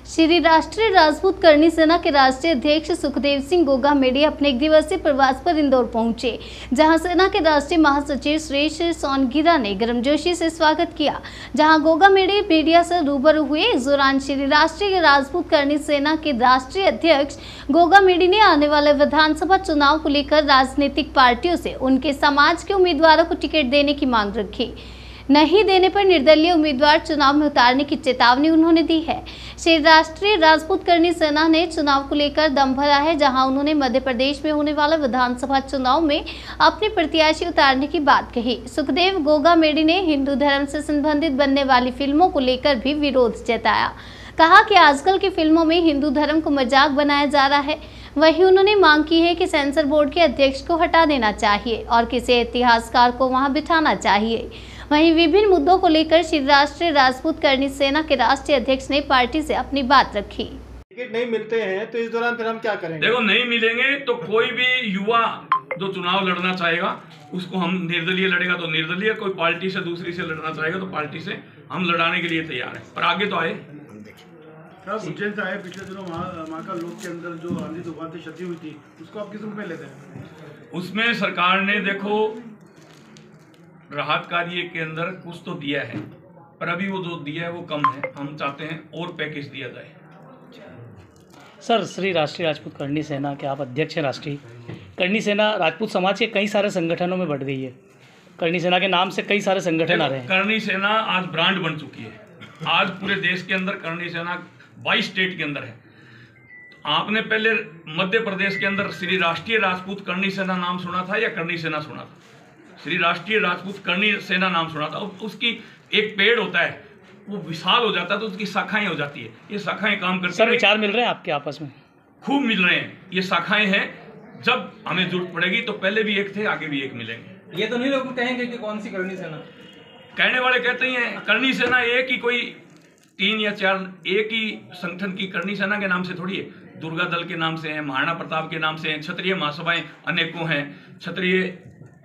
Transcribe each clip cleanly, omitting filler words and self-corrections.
श्री राष्ट्रीय राजपूत करनी सेना के राष्ट्रीय अध्यक्ष सुखदेव सिंह गोगा मेडी अपने एक दिवसीय प्रवास पर इंदौर पहुंचे, जहां सेना के राष्ट्रीय महासचिव सुरेश सोनगिरा ने गर्मजोशी से स्वागत किया। जहां गोगा मेडी मीडिया से रूबरू हुए, इस दौरान श्री राष्ट्रीय राजपूत करनी सेना के राष्ट्रीय अध्यक्ष गोगा मेडी ने आने वाले विधानसभा चुनाव को लेकर राजनीतिक पार्टियों से उनके समाज के उम्मीदवारों को टिकट देने की मांग रखी। नहीं देने पर निर्दलीय उम्मीदवार चुनाव में उतारने की चेतावनी उन्होंने दी है। श्री राष्ट्रीय राजपूत करनी सेना ने चुनाव को लेकर दम भरा है, जहां उन्होंने मध्य प्रदेश में होने वाला विधानसभा चुनाव में अपने प्रत्याशी उतारने की बात कही। सुखदेव गोगा मेडी ने हिंदू धर्म से संबंधित बनने वाली फिल्मों को लेकर भी विरोध जताया। कहा कि आजकल की फिल्मों में हिंदू धर्म को मजाक बनाया जा रहा है। वहीं उन्होंने मांग की है कि सेंसर बोर्ड के अध्यक्ष को हटा देना चाहिए और किसी इतिहासकार को वहां बिठाना चाहिए। वहीं विभिन्न मुद्दों को लेकर श्री राष्ट्रीय राजपूत करनी सेना के राष्ट्रीय अध्यक्ष ने पार्टी से अपनी बात रखी। टिकट नहीं मिलते हैं तो इस दौरान फिर हम क्या करेंगे? देखो, नहीं मिलेंगे तो कोई भी युवा जो चुनाव लड़ना चाहेगा उसको हम निर्दलीय लड़ेगा तो निर्दलीय, कोई पार्टी से दूसरी से लड़ना चाहेगा तो पार्टी से हम लड़ाने के लिए तैयार है। पर आगे तो आए। उज्जैन से आए, पिछले दिनों महाकाल लोक के अंदर जो आंधी तूफान से क्षति हुई थी उसको आप किस रूप में लेते हैं? उसमें सरकार ने देखो राहत कार्य के अंदर कुछ तो दिया है, पर अभी वो जो दिया है वो कम है। हम चाहते हैं और पैकेज दिया जाए। सर, श्री राष्ट्रीय राजपूत करनी सेना के आप अध्यक्ष हैं। राष्ट्रीय करनी सेना राजपूत समाज के कई सारे संगठनों में बढ़ गई है। करनी सेना के नाम से कई सारे संगठन आ रहे हैं। करनी सेना आज ब्रांड बन चुकी है। आज पूरे देश के अंदर करनी सेना 22 स्टेट के अंदर है। आपने पहले मध्य प्रदेश के अंदर श्री राष्ट्रीय राजपूत करनी सेना नाम सुना था या करनी सेना सुना था? श्री राष्ट्रीय राजपूत करनी सेना नाम सुना था। उसकी एक पेड़ होता है, वो विशाल हो जाता है तो उसकी शाखाएं हो जाती है। ये शाखाएं काम करती हैं। सर, विचार मिल रहे हैं आपके आपस में? खूब मिल रहे हैं। ये शाखाएं हैं, जब हमें जरूरत पड़ेगी तो पहले भी एक थे, आगे भी एक मिलेंगे। ये तो नहीं लोग कहेंगे कि कौन सी करनी सेना? कहने वाले कहते ही हैं करनी सेना एक ही, कोई 3 या 4 एक ही संगठन की करनी सेना के नाम से थोड़ी है। दुर्गा दल के नाम से है, महाराणा प्रताप के नाम से है, क्षत्रिय महासभाएं अनेकों हैं, क्षत्रिय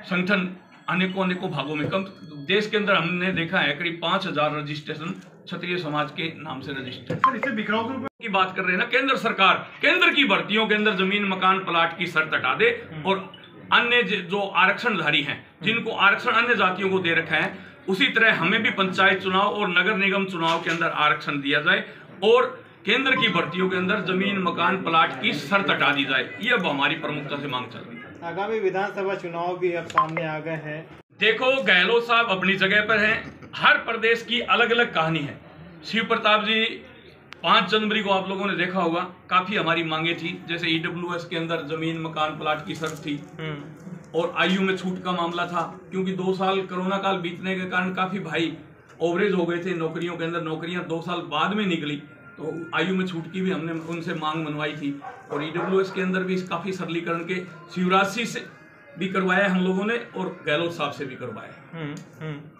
संगठन अनेकों भागों में। कम देश के अंदर हमने देखा है करीब 5000 रजिस्ट्रेशन क्षत्रिय समाज के नाम से रजिस्टर्ड। सर, इसे बिखराव की बात कर रहे हैं ना। केंद्र सरकार केंद्र की भर्तियों के अंदर जमीन मकान प्लाट की शर्त हटा दे और अन्य जो आरक्षणधारी हैं, जिनको आरक्षण अन्य जातियों को दे रखा है, उसी तरह हमें भी पंचायत चुनाव और नगर निगम चुनाव के अंदर आरक्षण दिया जाए और केंद्र की भर्तियों के अंदर जमीन मकान प्लाट की शर्त हटा दी जाए। ये अब हमारी प्रमुखता से मांग चल रही है। आगामी विधानसभा चुनाव भी अब सामने आ गए हैं। देखो, गहलोत साहब अपनी जगह पर हैं। हर प्रदेश की अलग अलग कहानी है। शिव प्रताप जी 5 जनवरी को आप लोगों ने देखा होगा, काफी हमारी मांगे थी। जैसे EWS के अंदर जमीन मकान प्लाट की शर्त थी और आयु में छूट का मामला था, क्योंकि 2 साल कोरोना काल बीतने के कारण काफी भाई ओवरेज हो गए थे नौकरियों के अंदर। नौकरियां 2 साल बाद में निकली तो आयु में छूट की भी हमने उनसे मांग मनवाई थी। और EWS के अंदर भी काफी सरलीकरण के शिवराज सिंह से भी करवाया हम लोगों ने और गहलोत साहब से भी करवाया।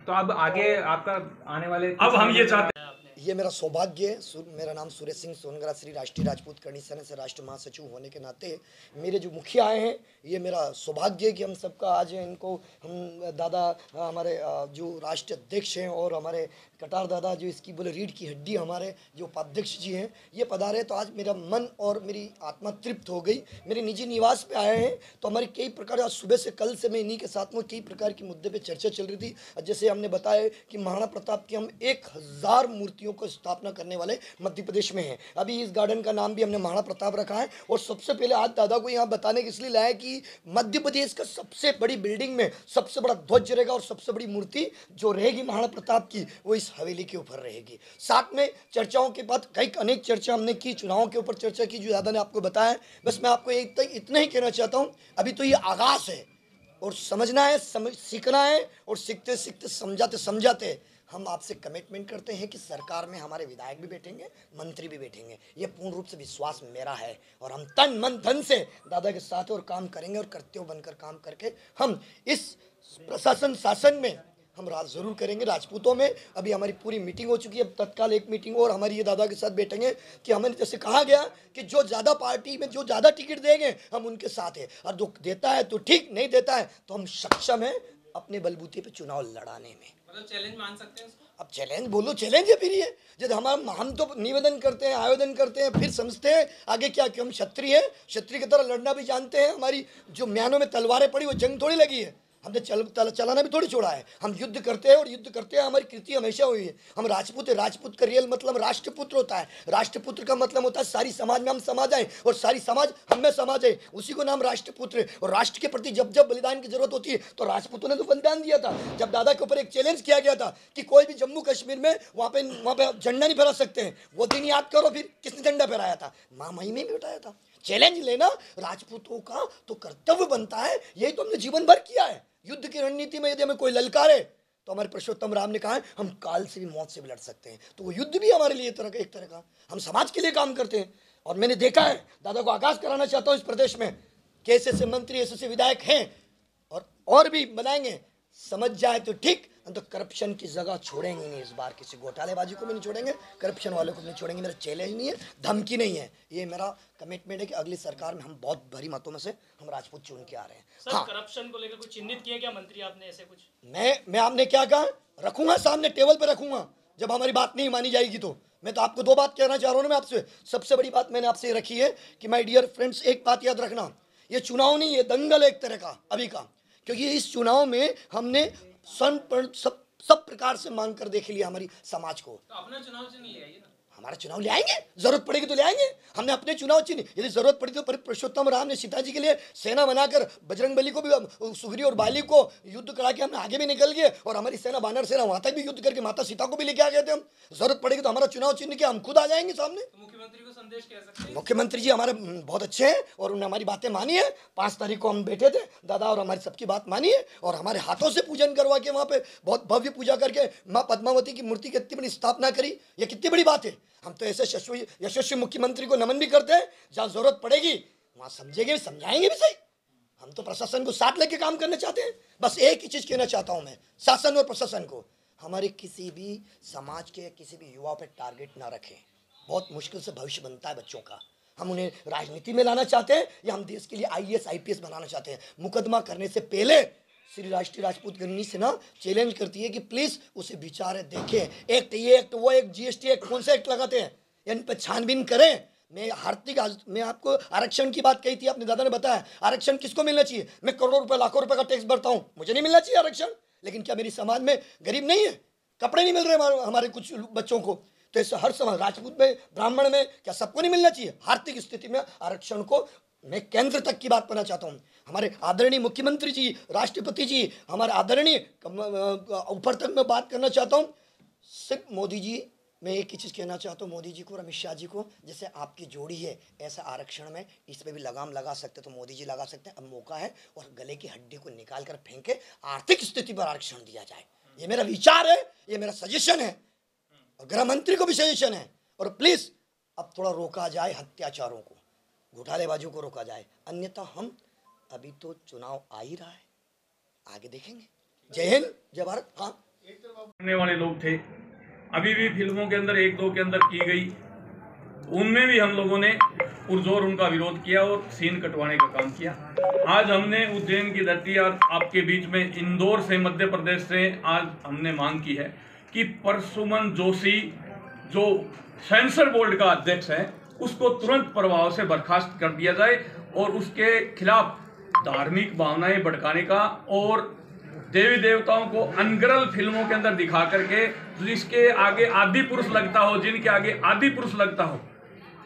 तो अब आगे आपका आने वाले अब हम ये चाहते हैं, ये मेरा सौभाग्य है। मेरा नाम सुरेश सिंह सोनगरा, श्री राष्ट्रीय राजपूत करनी सेना से राष्ट्रीय महासचिव होने के नाते मेरे जो मुखिया आए हैं, ये मेरा सौभाग्य है कि हम सबका आज इनको हम दादा हमारे जो राष्ट्रीय अध्यक्ष हैं और हमारे कटार दादा जो इसकी बोले रीढ़ की हड्डी हमारे जो उपाध्यक्ष जी हैं, ये पधारे तो आज मेरा मन और मेरी आत्मा तृप्त हो गई। मेरे निजी निवास पे आए हैं तो हमारी कई प्रकार, आज सुबह से कल से मैं इन्हीं के साथ में कई प्रकार की मुद्दे पे चर्चा चल रही थी। जैसे हमने बताया कि महाराणा प्रताप की हम 1000 मूर्तियों को स्थापना करने वाले मध्य प्रदेश में हैं। अभी इस गार्डन का नाम भी हमने महाराणा प्रताप रखा है। और सबसे पहले आज दादा को यहाँ बताने के इसलिए लाया कि मध्य प्रदेश का सबसे बड़ी बिल्डिंग में सबसे बड़ा ध्वज रहेगा और सबसे बड़ी मूर्ति जो रहेगी महाराणा प्रताप की, वो इस हवेली के ऊपर रहेगी। साथ में चर्चाओं के बाद कई अनेक चर्चा हमने की, चुनावों के ऊपर चर्चा की जो दादा ने आपको बताया। बस मैं आपको इतना ही कहना चाहता हूँ, अभी तो ये आगाज है और समझना है, सीखना है और सीखते सीखते समझाते हम आपसे कमिटमेंट करते हैं कि सरकार में हमारे विधायक भी बैठेंगे, मंत्री भी बैठेंगे। ये पूर्ण रूप से विश्वास मेरा है और हम तन मन धन से दादा के साथ और काम करेंगे और कर्तव्य बनकर काम करके हम इस प्रशासन शासन में हम राज जरूर करेंगे। राजपूतों में अभी हमारी पूरी मीटिंग हो चुकी है। अब तत्काल एक मीटिंग और हमारी ये दादा के साथ बैठेंगे कि हमें जैसे कहा गया कि जो ज़्यादा पार्टी में जो ज़्यादा टिकट देंगे हम उनके साथ हैं, और जो देता है तो ठीक, नहीं देता है तो हम सक्षम हैं अपने बलबूते पे चुनाव लड़ाने में। मतलब चैलेंज मान सकते हैं? अब चैलेंज बोलो, चैलेंज है फिर ये। जब हम तो निवेदन करते हैं, आवेदन करते हैं, फिर समझते हैं आगे क्या कि हम क्षत्रिय हैं, क्षत्रिय की तरह लड़ना भी जानते हैं। हमारी जो म्यानों में तलवारें पड़ी वो जंग थोड़ी लगी है, हमने चलाना भी थोड़ी छोड़ा है। हम युद्ध करते हैं और युद्ध करते हैं, हमारी कृति हमेशा हुई है। हम राजपूत है, राजपूत का रियल मतलब राष्ट्रपुत्र होता है। राष्ट्रपुत्र का मतलब होता है सारी समाज में हम समा जाए और सारी समाज हम में समा जाए, उसी को नाम राष्ट्रपुत्र है। और राष्ट्र के प्रति जब जब बलिदान की जरूरत होती है तो राजपूतों ने तो बलिदान दिया था। जब दादा के ऊपर एक चैलेंज किया गया था कि कोई भी जम्मू कश्मीर में वहाँ पे झंडा नहीं फहरा सकते हैं, वो दिन याद करो फिर किसने झंडा फहराया था, माँ मही में भी उठाया था। चैलेंज लेना राजपूतों का तो कर्तव्य बनता है, यही तो हमने जीवन भर किया है। युद्ध की रणनीति में यदि हमें कोई ललकारे तो हमारे पुरुषोत्तम राम ने कहा है हम काल से भी मौत से भी लड़ सकते हैं। तो वो युद्ध भी हमारे लिए एक तरह का हम समाज के लिए काम करते हैं। और मैंने देखा है, दादा को आगाज कराना चाहता हूँ इस प्रदेश में कि ऐसे मंत्री ऐसे विधायक हैं और भी बनाएंगे, समझ जाए तो ठीक, तो करप्शन की जगह छोड़ेंगे नहीं। इस बार किसी घोटालेबाजी को भी नहीं छोड़ेंगे, करप्शन वालों को भी नहीं छोड़ेंगे। मेरा चैलेंज नहीं है, धमकी नहीं है, ये मेरा कमिटमेंट है कि अगली सरकार में हम बहुत भारी मतों में से हम राजपूत चुन के आ रहे हैं। सर, हाँ, करप्शन को लेकर कुछ चिन्हित किया क्या मंत्री आपने ऐसे कुछ? मैं आपने क्या कहा, रखूंगा सामने टेबल पे रखूंगा। जब हमारी बात नहीं मानी जाएगी तो मैं तो आपको दो बात कहना चाह रहा हूँ ना मैं आपसे। सबसे बड़ी बात मैंने आपसे रखी है कि माय डियर फ्रेंड्स, एक बात याद रखना, ये चुनाव नहीं, ये दंगल है एक तरह का अभी का। क्योंकि इस चुनाव में हमने सब प्रकार से मांग कर देख लिया हमारी समाज को। तो अपना चुनाव से नहीं ले आइए ना। हमारा चुनाव ले आएंगे, जरूरत पड़ेगी तो ले आएंगे। हमने अपने चुनाव चिन्ह, यदि जरूरत पड़ी तो पुरुषोत्तम राम ने सीता जी के लिए सेना बनाकर बजरंग बली को भी, सुग्रीव और बाली को युद्ध करा के हम आगे भी निकल गए और हमारी सेना वानर सेना वहां तक भी युद्ध करके माता सीता को भी लेके आ गए थे हम। जरूरत पड़ेगी तो हमारा चुनाव चिन्ह के हम खुद आ जाएंगे सामने। तो मुख्यमंत्री को संदेश कह सकते हैं। मुख्यमंत्री जी हमारे बहुत अच्छे हैं और उन्होंने हमारी बातें मानी है। 5 तारीख को हम बैठे थे दादा और हमारी सबकी बात मानी है और हमारे हाथों से पूजन करवा के वहाँ पे बहुत भव्य पूजा करके माँ पद्मावती की मूर्ति की इतनी बड़ी स्थापना करी, ये कितनी बड़ी बात है। हम तो ऐसे यशस्वी मुख्यमंत्री को नमन भी करते हैं, जहाँ जरूरत पड़ेगी वहाँ समझेंगे, समझाएंगे भी सही। हम तो प्रशासन को साथ लेके काम करना चाहते हैं। बस एक ही चीज़ कहना चाहता हूँ मैं शासन और प्रशासन को, हमारे किसी भी समाज के किसी भी युवा पे टारगेट ना रखें। बहुत मुश्किल से भविष्य बनता है बच्चों का। हम उन्हें राजनीति में लाना चाहते हैं या हम देश के लिए IAS IPS बनाना चाहते हैं। मुकदमा करने से पहले श्री राष्ट्रीय राजपूत करनी सेना चैलेंज करती है कि प्लीज उसे विचारें, देखें, एक्ट ये एक्ट वो एक GST एक्ट कौन सा एक्ट लगाते हैं इन पर छानबीन करें। मैं आपको आरक्षण की बात कही थी, आपने दादा ने बताया आरक्षण किसको मिलना चाहिए। मैं करोड़ों रुपए लाखों रुपए का टैक्स भरता हूँ, मुझे नहीं मिलना चाहिए आरक्षण। लेकिन क्या मेरी समाज में गरीब नहीं है, कपड़े नहीं मिल रहे हमारे कुछ बच्चों को, तो ऐसे हर समाज राजपूत में ब्राह्मण में क्या सबको नहीं मिलना चाहिए। आर्थिक स्थिति में आरक्षण को मैं केंद्र तक की बात करना चाहता हूँ। हमारे आदरणीय मुख्यमंत्री जी, राष्ट्रपति जी, हमारे आदरणीय ऊपर तक मैं बात करना चाहता हूँ। सिर्फ मोदी जी, मैं एक ही चीज़ कहना चाहता हूँ मोदी जी को और अमित शाह जी को, जैसे आपकी जोड़ी है ऐसा आरक्षण में इस पर भी लगाम लगा सकते तो मोदी जी लगा सकते हैं। अब मौका है और गले की हड्डी को निकाल कर फेंके आर्थिक स्थिति पर आरक्षण दिया जाए। ये मेरा विचार है, ये मेरा सजेशन है और गृह मंत्री को भी सजेशन है। और प्लीज़ अब थोड़ा रोका जाए अत्याचारों को, घोटालेबाजों को रोका जाए, अन्यथा हम अभी तो चुनाव आ ही रहा है, आगे देखेंगे। जय हिंद, जय भारत। हाँ, करने वाले लोग थे, अभी भी फिल्मों के अंदर 1-2 के अंदर की गई, उनमें भी हम लोगों ने पुरजोर उनका विरोध किया और सीन कटवाने का काम किया। आज हमने उज्जैन की धरती और आपके बीच में इंदौर से, मध्य प्रदेश से आज हमने मांग की है कि परसुमन जोशी जो सेंसर बोर्ड का अध्यक्ष है उसको तुरंत प्रभाव से बर्खास्त कर दिया जाए और उसके खिलाफ धार्मिक भावनाएं भड़काने का और देवी देवताओं को अनगरल फिल्मों के अंदर दिखा करके जिसके आगे आदि पुरुष लगता हो, जिनके आगे आदि पुरुष लगता हो,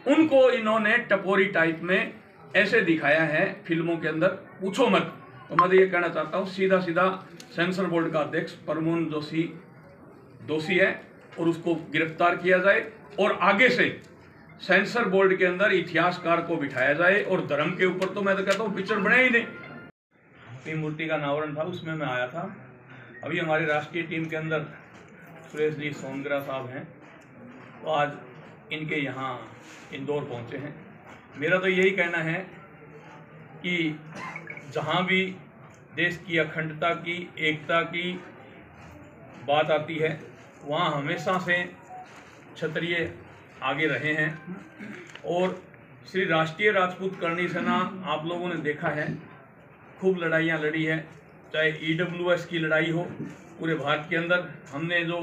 उनको इन्होंने टपोरी टाइप में ऐसे दिखाया है फिल्मों के अंदर, पूछो मत। तो मैं ये कहना चाहता हूँ सीधा सीधा सेंसर बोर्ड का अध्यक्ष परसुमन जोशी दोषी है और उसको गिरफ्तार किया जाए और आगे से सेंसर बोर्ड के अंदर इतिहासकार को बिठाया जाए और धर्म के ऊपर तो मैं तो कहता हूँ पिक्चर बने ही नहीं। मूर्ति का अनावरण था, उसमें मैं आया था। अभी हमारी राष्ट्रीय टीम के अंदर सुरेश जी सोनगरा साहब हैं, तो आज इनके यहाँ इंदौर पहुँचे हैं। मेरा तो यही कहना है कि जहाँ भी देश की अखंडता की, एकता की बात आती है वहाँ हमेशा से क्षत्रिय आगे रहे हैं और श्री राष्ट्रीय राजपूत करनी सेना आप लोगों ने देखा है खूब लड़ाइयाँ लड़ी है, चाहे EWS की लड़ाई हो पूरे भारत के अंदर। हमने जो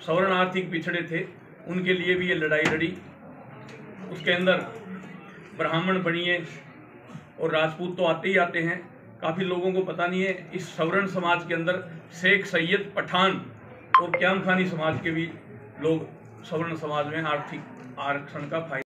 सवर्ण आर्थिक पिछड़े थे उनके लिए भी ये लड़ाई लड़ी। उसके अंदर ब्राह्मण बनिए और राजपूत तो आते ही आते हैं। काफ़ी लोगों को पता नहीं है इस सवर्ण समाज के अंदर शेख, सैयद, पठान और क्याम खानी समाज के भी लोग सवर्ण समाज में आर्थिक आरक्षण का फायदा